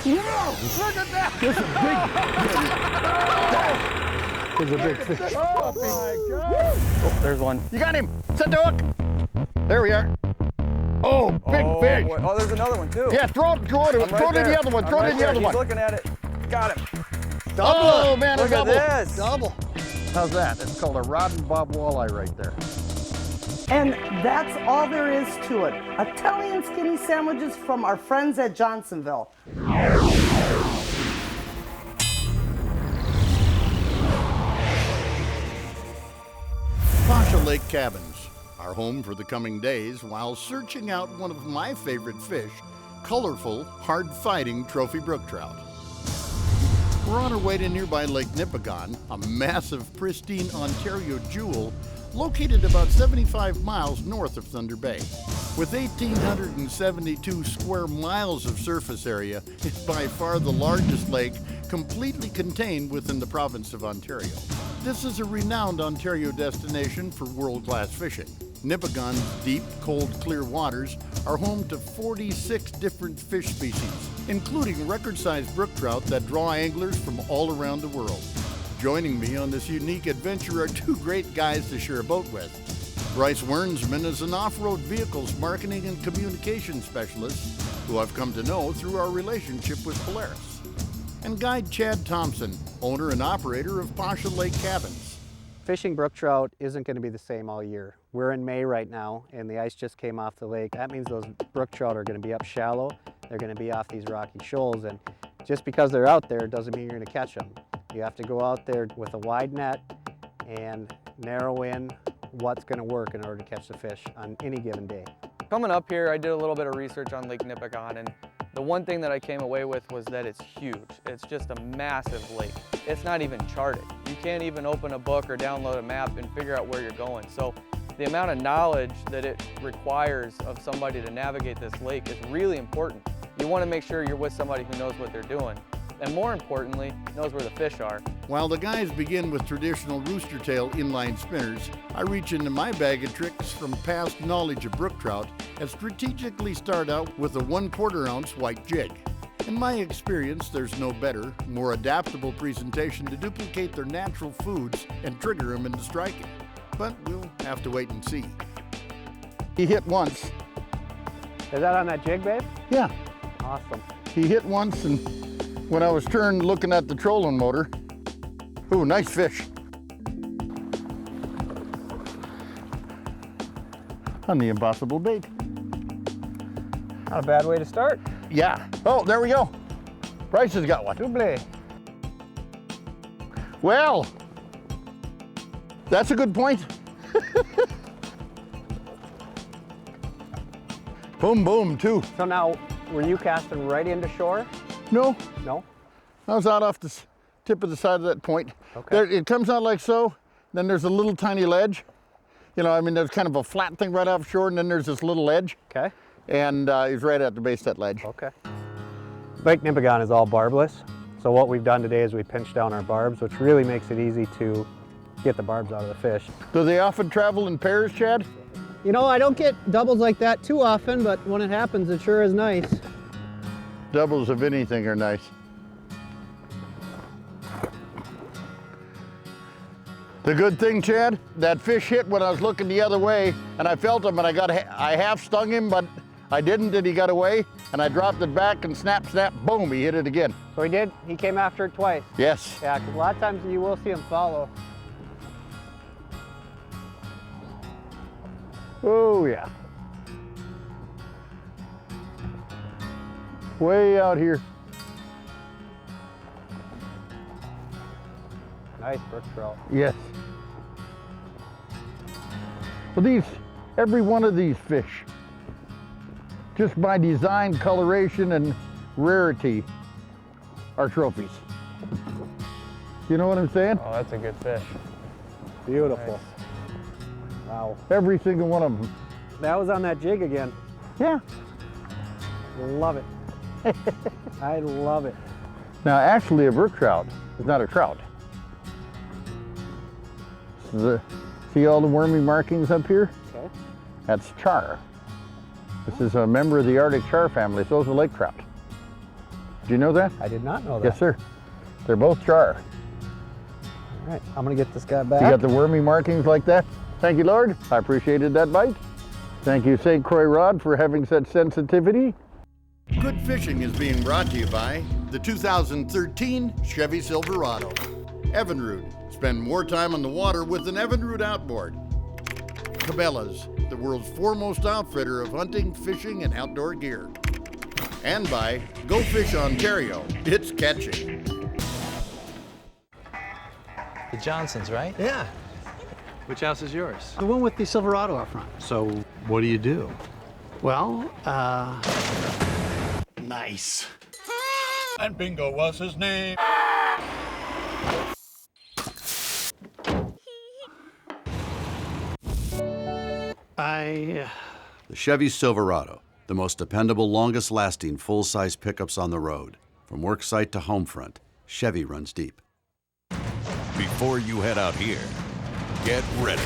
Whoa, look at that! There's a big fish. Oh my God! Oh, there's one. You got him! Set the hook! There we are. Oh, big fish! Boy. Oh, there's another one too. Yeah, throw it in the other one. Throw it in the other one. He's looking at it. Got him. Oh man, Look a double. at this. Double. How's that? It's called a rod and bob walleye right there. And that's all there is to it. Italian skinny sandwiches from our friends at Johnsonville. Pasha Lake Cabins, our home for the coming days while searching out one of my favorite fish, colorful, hard-fighting trophy brook trout. We're on our way to nearby Lake Nipigon, a massive, pristine Ontario jewel located about 75 miles north of Thunder Bay. With 1,872 square miles of surface area, it's by far the largest lake completely contained within the province of Ontario. This is a renowned Ontario destination for world-class fishing. Nipigon's deep, cold, clear waters are home to 46 different fish species, including record-sized brook trout that draw anglers from all around the world. Joining me on this unique adventure are two great guys to share a boat with. Bryce Wernsman is an off-road vehicles marketing and communication specialist who I've come to know through our relationship with Polaris. And guide Chad Thompson, owner and operator of Pasha Lake Cabins. Fishing brook trout isn't going to be the same all year. We're in May right now and the ice just came off the lake. That means those brook trout are going to be up shallow. They're going to be off these rocky shoals, and just because they're out there doesn't mean you're going to catch them. You have to go out there with a wide net and narrow in what's going to work in order to catch the fish on any given day. Coming up here, I did a little bit of research on Lake Nipigon, and the one thing that I came away with was that it's huge. It's just a massive lake. It's not even charted. You can't even open a book or download a map and figure out where you're going. So the amount of knowledge that it requires of somebody to navigate this lake is really important. You want to make sure you're with somebody who knows what they're doing, and more importantly, knows where the fish are. While the guys begin with traditional rooster tail inline spinners, I reach into my bag of tricks from past knowledge of brook trout and strategically start out with a 1/4 ounce white jig. In my experience, there's no better, more adaptable presentation to duplicate their natural foods and trigger them into striking. But we'll have to wait and see. He hit once. Is that on that jig, babe? Yeah, Awesome. he hit once, and when I was turned looking at the trolling motor, ooh, nice fish. On the impossible bait. Not a bad way to start. Yeah. Oh, there we go. Bryce has got one. Double. Well, that's a good point. Boom, boom, too. So now, were you casting right into shore? No, No? I was out off the tip of the side of that point. Okay. There, it comes out like so, then there's a little tiny ledge. You know, I mean, there's kind of a flat thing right offshore, and then there's this little ledge, Okay. and he's right at the base of that ledge. Okay. Lake Nipigon is all barbless. So what we've done today is we pinched down our barbs, which really makes it easy to get the barbs out of the fish. Do they often travel in pairs, Chad? You know, I don't get doubles like that too often, but when it happens, it sure is nice. Doubles of anything are nice. The good thing, Chad, that fish hit when I was looking the other way, and I felt him, and I half stung him, but I didn't, and he got away, and I dropped it back, and snap, snap, boom, he hit it again. So he did, he came after it twice. Yes. Yeah, 'cause a lot of times you will see him follow. Oh, yeah. Way out here. Nice brook trout. Yes. Well, every one of these fish, just by design, coloration, and rarity, are trophies. You know what I'm saying? Oh, that's a good fish. Beautiful. Nice. Wow. Every single one of them. That was on that jig again. Yeah. Love it. I love it. Now, actually, a brook trout is not a trout. See all the wormy markings up here? Okay. That's char. This is a member of the Arctic char family. So is a lake trout. Do you know that? I did not know that. Yes, sir. They're both char. All right, I'm gonna get this guy back. You got the wormy markings like that? Thank you, Lord. I appreciated that bite. Thank you, St. Croix Rod, for having such sensitivity. Good fishing is being brought to you by the 2013 Chevy Silverado. Evinrude. Spend more time on the water with an Evinrude outboard. Cabela's, the world's foremost outfitter of hunting, fishing, and outdoor gear. And by Go Fish Ontario. It's catching. The Johnsons, right? Yeah, Which house is yours? the one with the Silverado up front. So, what do you do? Well, Nice. And Bingo was his name. The Chevy Silverado, the most dependable, longest-lasting, full-size pickups on the road. From work site to home front, Chevy runs deep. Before you head out here, get ready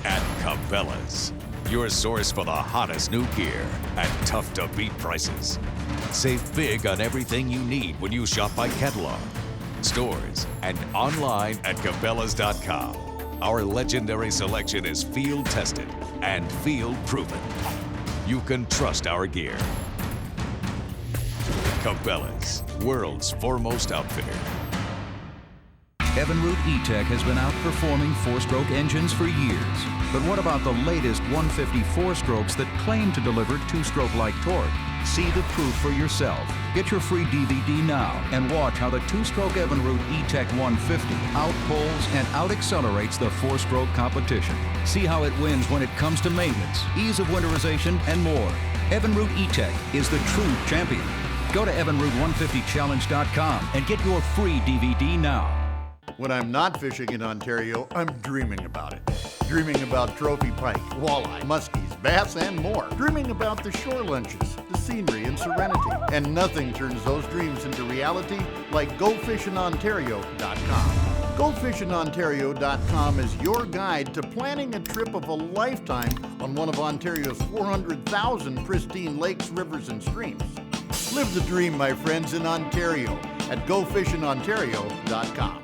at Cabela's, your source for the hottest new gear at tough-to-beat prices. Save big on everything you need when you shop by catalog, stores, and online at Cabela's.com. Our legendary selection is field-tested and field-proven. You can trust our gear. Cabela's, world's foremost outfitter. Evinrude E-Tech has been outperforming four-stroke engines for years. But what about the latest 150 four-strokes that claim to deliver two-stroke-like torque? See the proof for yourself. Get your free DVD now and watch how the two-stroke Evinrude E-Tech 150 out-pulls and out-accelerates the four-stroke competition. See how it wins when it comes to maintenance, ease of winterization, and more. Evinrude E-Tech is the true champion. Go to evinrude150challenge.com and get your free DVD now. When I'm not fishing in Ontario, I'm dreaming about it. Dreaming about trophy pike, walleye, muskies, bass, and more. Dreaming about the shore lunches, the scenery, and serenity. And nothing turns those dreams into reality like GoFishingOntario.com. GoFishingOntario.com is your guide to planning a trip of a lifetime on one of Ontario's 400,000 pristine lakes, rivers, and streams. Live the dream, my friends, in Ontario at GoFishingOntario.com.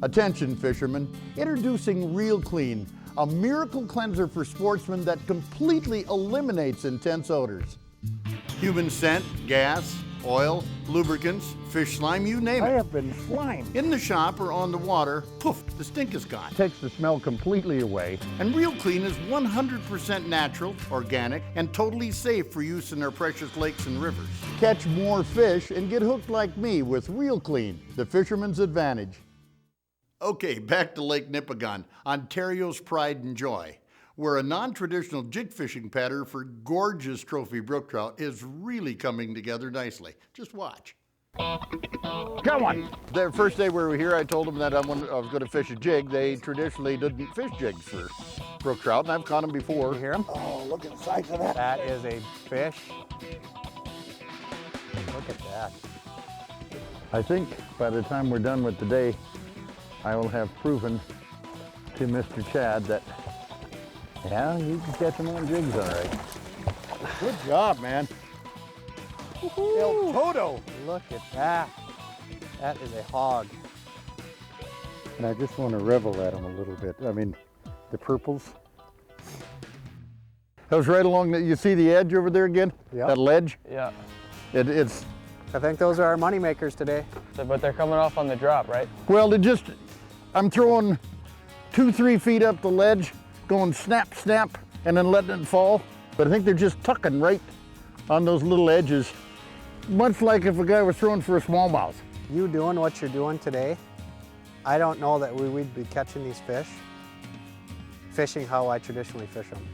Attention fishermen, introducing Real Clean, a miracle cleanser for sportsmen that completely eliminates intense odors. Human scent, gas, oil, lubricants, fish slime, you name it. I have been flying. In the shop or on the water, poof, the stink is gone. Takes the smell completely away. And Real Clean is 100% natural, organic, and totally safe for use in our precious lakes and rivers. Catch more fish and get hooked like me with Real Clean, the fisherman's advantage. Okay, back to Lake Nipigon, Ontario's pride and joy, where a non-traditional jig fishing pattern for gorgeous trophy brook trout is really coming together nicely. Just watch. Come on. The first day we were here, I told them that I was going to fish a jig. They traditionally didn't fish jigs for brook trout, and I've caught them before. You hear him? Oh, look at the size of that. That is a fish. Look at that. I think by the time we're done with the day, I will have proven to Mr. Chad that, yeah, you can catch them on jigs all right. Good job, man. El Toto. Look at that. That is a hog. And I just want to revel at them a little bit. I mean, the purples. That was right along the, you see the edge over there again? Yep. That ledge? Yeah, It's, I think those are our money makers today. but they're coming off on the drop, right? well, I'm throwing 2-3 feet up the ledge, going snap, snap, and then letting it fall. But I think they're just tucking right on those little edges, much like if a guy was throwing for a smallmouth. You doing what you're doing today, I don't know that we'd be catching these fish, fishing how I traditionally fish them.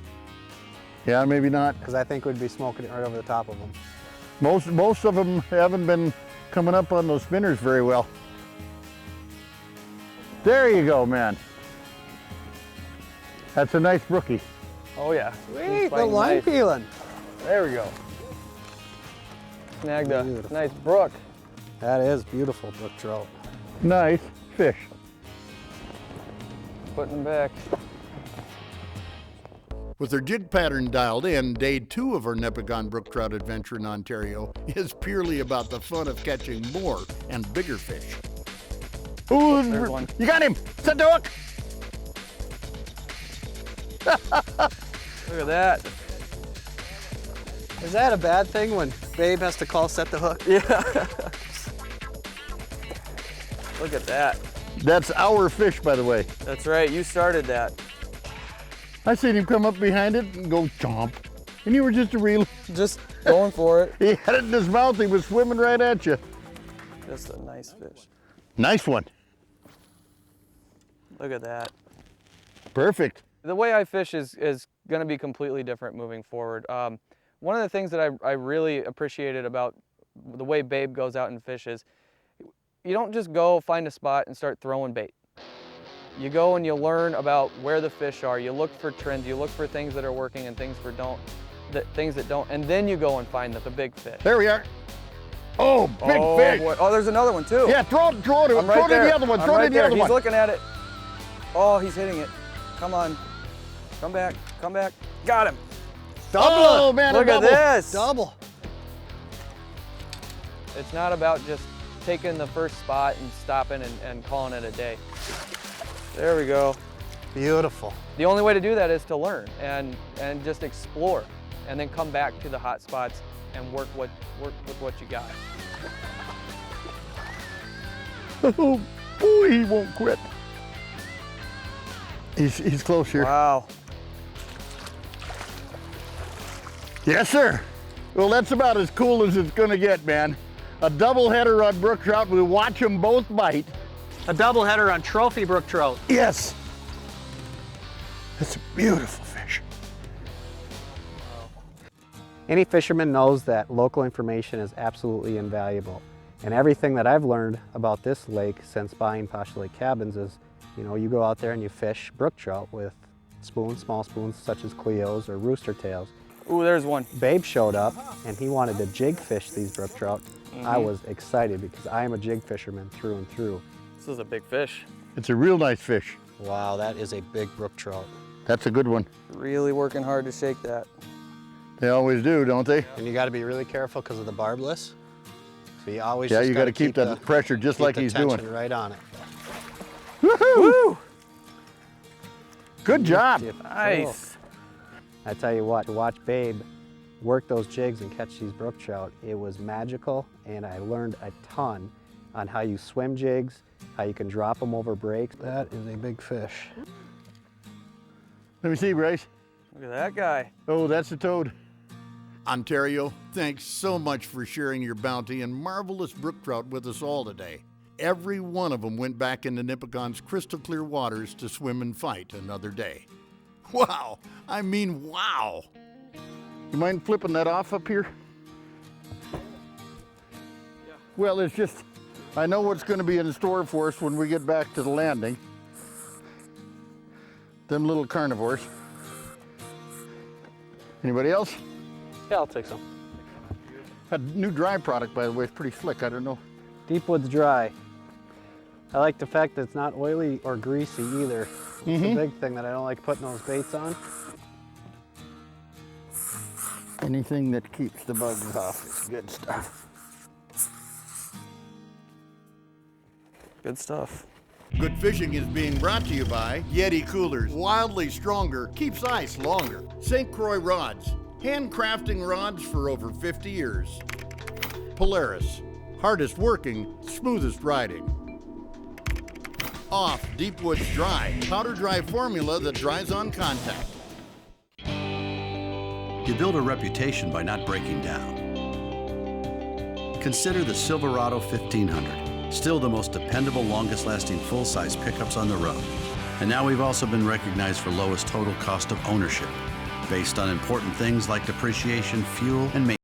Yeah, maybe not. Because I think we'd be smoking it right over the top of them. Most of them haven't been coming up on those spinners very well. There you go, man. That's a nice brookie. Oh yeah. Sweet, the line peeling. There we go. Snagged a Beautiful. nice brook. That is beautiful brook trout. Nice fish. Putting back. With their jig pattern dialed in, day 2 of our Nipigon Brook Trout adventure in Ontario is purely about the fun of catching more and bigger fish. Ooh, There's one. you got him! Set the hook! Look at that. Is that a bad thing when Babe has to call set the hook? Yeah. Look at that. That's our fish, by the way. That's right, you started that. I seen him come up behind it and go chomp. And you were just a reel. Just going for it. He had it in his mouth, he was swimming right at you. Just a nice fish. Nice one. Look at that. Perfect. The way I fish is going to be completely different moving forward. One of the things that I really appreciated about the way Babe goes out and fishes, you don't just go find a spot and start throwing bait. You go and you learn about where the fish are. You look for trends. You look for things that are working and things that don't, and then you go and find the big fish. There we are. Oh, big fish. Boy. Oh, there's another one too. Yeah, throw it to him. I'm right Throw it there. to the other one. I'm Throw it right to the there. other one. He's looking at it. Oh, he's hitting it. Come on. Come back. Come back. Got him. Oh, man, Look at this. Double. It's not about just taking the first spot and stopping and calling it a day. There we go. Beautiful. The only way to do that is to learn and just explore, and then come back to the hot spots and work with what you got. Oh, boy, he won't quit. He's close here. Wow. Yes, sir. Well, that's about as cool as it's gonna get, man. A double header on brook trout. We watch them both bite. A doubleheader on trophy brook trout. Yes. That's a beautiful fish. Any fisherman knows that local information is absolutely invaluable. And everything that I've learned about this lake since buying Pasha Lake Cabins is, you go out there and you fish brook trout with spoons, small spoons such as Cleos or rooster tails. Ooh, there's one. Babe showed up and he wanted to jig fish these brook trout. I was excited because I am a jig fisherman through and through. This is a big fish. It's a real nice fish. Wow, that is a big brook trout. That's a good one. Really working hard to shake that. They always do, don't they? And you got to be really careful because of the barbless. So you always Yeah, just you got to keep that the pressure just like he's doing. tension right on it. Woohoo! Woo! Good job. Nice. I tell you what, to watch Babe work those jigs and catch these brook trout, it was magical, and I learned a ton on how you swim jigs, how you can drop them over breaks. That is a big fish. Let me see, Bryce. Look at that guy. Oh, that's a toad. Ontario, thanks so much for sharing your bounty and marvelous brook trout with us all today. Every one of them went back into Nipigon's crystal clear waters to swim and fight another day. Wow, I mean wow. You mind flipping that off up here? Yeah. Well, it's just, I know what's going to be in store for us when we get back to the landing. Them little carnivores. Anybody else? Yeah, I'll take some. That new dry product, by the way, is pretty slick. I don't know. Deepwood's dry. I like the fact that it's not oily or greasy either. It's a big thing that I don't like putting those baits on. Anything that keeps the bugs off is good stuff. Good stuff. Good Fishing is being brought to you by Yeti Coolers. Wildly stronger, keeps ice longer. St. Croix Rods. Handcrafting rods for over 50 years. Polaris. Hardest working, smoothest riding. Off Deepwood's Dry. Powder dry formula that dries on contact. You build a reputation by not breaking down. Consider the Silverado 1500, still the most dependable, longest-lasting full-size pickups on the road. And now we've also been recognized for lowest total cost of ownership, based on important things like depreciation, fuel, and maintenance.